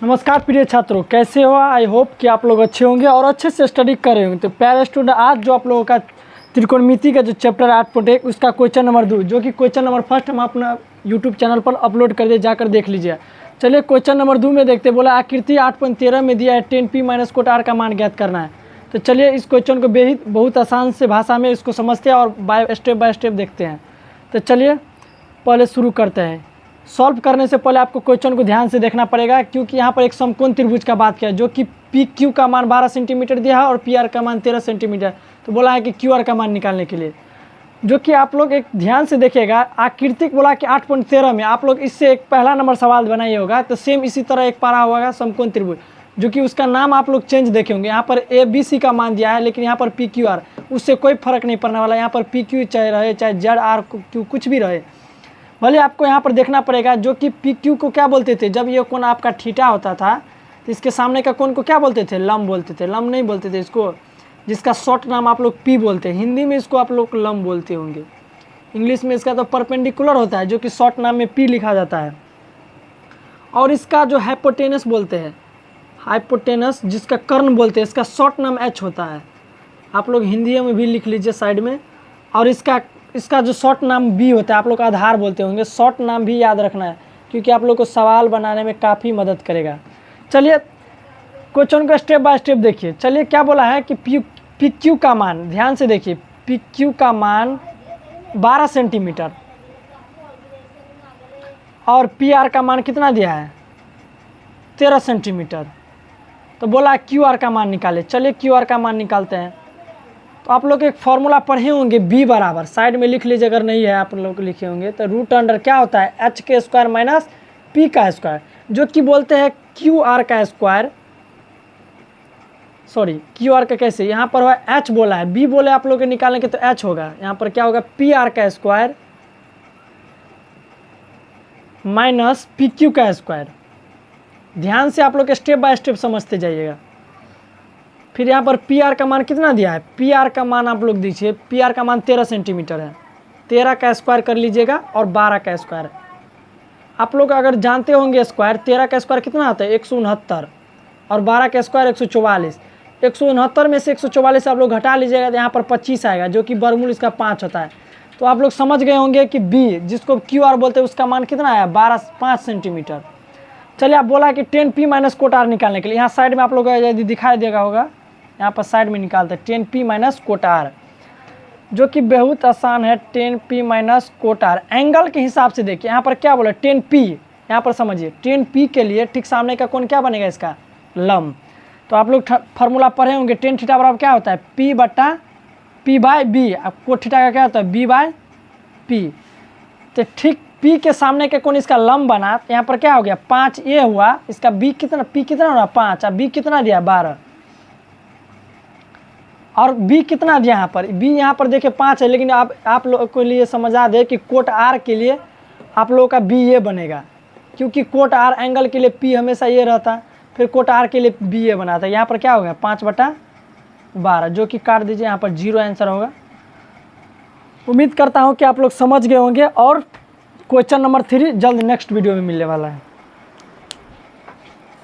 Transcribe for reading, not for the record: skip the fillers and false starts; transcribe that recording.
नमस्कार प्रिय छात्रों, कैसे हो? आई होप कि आप लोग अच्छे होंगे और अच्छे से स्टडी कर रहे होंगे। तो प्यारे स्टूडेंट, आज जो आप लोगों का त्रिकोणमिति का जो चैप्टर 8.1 उसका क्वेश्चन नंबर 2 जो कि क्वेश्चन नंबर फर्स्ट हम अपना यूट्यूब चैनल पर अपलोड कर दिए, जाकर देख लीजिए। चलिए क्वेश्चन नंबर 2 में देखते। बोला आकृति 8.13 में दिया है 10p माइनस कोट r का मान ज्ञात करना है। तो चलिए इस क्वेश्चन को बहुत आसान से भाषा में इसको समझते हैं और स्टेप बाय स्टेप देखते हैं। तो चलिए पहले शुरू करते हैं। सॉल्व करने से पहले आपको क्वेश्चन को ध्यान से देखना पड़ेगा, क्योंकि यहाँ पर एक समकोण त्रिभुज का बात किया जो कि पी क्यू का मान 12 सेंटीमीटर दिया है और पी आर का मान 13 सेंटीमीटर। तो बोला है कि क्यू आर का मान निकालने के लिए, जो कि आप लोग एक ध्यान से देखिएगा। आकृतिक बोला कि 8.13 में आप लोग इससे एक पहला नंबर सवाल बनाइए होगा। तो सेम इसी तरह एक पारा होगा समकोण त्रिभुज, जो कि उसका नाम आप लोग चेंज देखे होंगे। यहाँ पर ए बी सी का मान दिया है, लेकिन यहाँ पर पी क्यू आर, उससे कोई फर्क नहीं पड़ने वाला। यहाँ पर पी क्यू चाहे रहे, चाहे जेड आर क्यू कुछ भी रहे, भले आपको यहाँ पर देखना पड़ेगा। जो कि पी क्यू को क्या बोलते थे? जब ये कोण आपका थीटा होता था तो इसके सामने का कोण को क्या बोलते थे? लंब बोलते थे। लंब नहीं बोलते थे इसको, जिसका शॉर्ट नाम आप लोग पी बोलते हैं। हिंदी में इसको आप लोग लंब बोलते होंगे, इंग्लिश में इसका तो परपेंडिकुलर होता है, जो कि शॉर्ट नाम में पी लिखा जाता है। और इसका जो हाइपोटेनस बोलते हैं, हाइपोटेनस जिसका कर्ण बोलते हैं, इसका शॉर्ट नाम एच होता है। आप लोग हिंदी में भी लिख लीजिए साइड में। और इसका जो शॉर्ट नाम बी होता है, आप लोग आधार बोलते होंगे। शॉर्ट नाम भी याद रखना है, क्योंकि आप लोग को सवाल बनाने में काफ़ी मदद करेगा। चलिए क्वेश्चन को स्टेप बाय स्टेप देखिए। चलिए क्या बोला है कि पी क्यू का मान, ध्यान से देखिए, पी क्यू का मान 12 सेंटीमीटर और पी आर का मान कितना दिया है? 13 सेंटीमीटर। तो बोला क्यू आर का मान निकाले। चलिए क्यू आर का मान निकालते हैं। तो आप लोग एक फॉर्मूला पढ़े होंगे, बी बराबर, साइड में लिख लीजिए अगर नहीं है आप लोग लिखे होंगे तो। रूट अंडर क्या होता है? एच के स्क्वायर माइनस पी का स्क्वायर, जो कि बोलते हैं क्यू आर का स्क्वायर। सॉरी, क्यू आर का कैसे? यहाँ पर हुआ एच बोला है, बी बोले आप लोग के निकालने के तो एच होगा। यहाँ पर क्या होगा? पी आर का स्क्वायर माइनस पी क्यू का स्क्वायर। ध्यान से आप लोग स्टेप बाय स्टेप समझते जाइएगा। फिर यहाँ पर पी आर का मान कितना दिया है? पी आर का मान आप लोग दीजिए, पी आर का मान 13 सेंटीमीटर है। 13 का स्क्वायर कर लीजिएगा और 12 का स्क्वायर। आप लोग अगर जानते होंगे स्क्वायर, 13 का स्क्वायर कितना आता है? 169 और 12 का स्क्वायर 144। 169 में से 144 आप लोग घटा लीजिएगा तो यहाँ पर 25 आएगा, जो कि वर्गमूल इसका 5 होता है। तो आप लोग समझ गए होंगे कि बी, जिसको क्यू आर बोलते हैं, उसका मान कितना आया? 5 सेंटीमीटर। चलिए आप बोला कि 10p माइनस कोट आर निकालने के लिए, यहाँ साइड में आप लोग यदि दिखाई देगा होगा, यहाँ पर साइड में निकालते हैं 10p माइनस कोट आर, जो कि बहुत आसान है। 10p minus cot R angle के हिसाब से देखिए। यहाँ पर क्या बोला? 10p, यहाँ पर समझिए 10p के लिए ठीक सामने का कोण क्या बनेगा? इसका लंब। तो आप लोग फार्मूला पढ़े होंगे, टेन थीटा बराबर क्या होता है? p बटा p बाय बी। अब कोट थीटा का क्या होता है? b by p। तो ठीक p के सामने के कोण इसका लंब बना, तो यहाँ पर क्या हो गया? 5a हुआ। इसका b कितना, p कितना हो रहा? 5, और b कितना दिया? 12। और b कितना दिया यहाँ पर? b यहाँ पर देखिए 5 है, लेकिन आप लोगों को लिए समझा दे कि कोट r के लिए आप लोगों का b ये बनेगा, क्योंकि कोट r एंगल के लिए p हमेशा ये रहता, फिर कोट r के लिए b ये बना था। यहाँ पर क्या हो गया? 5/12, जो कि काट दीजिए, यहाँ पर 0 आंसर होगा। उम्मीद करता हूँ कि आप लोग समझ गए होंगे और क्वेश्चन नंबर 3 जल्द नेक्स्ट वीडियो में मिलने वाला है।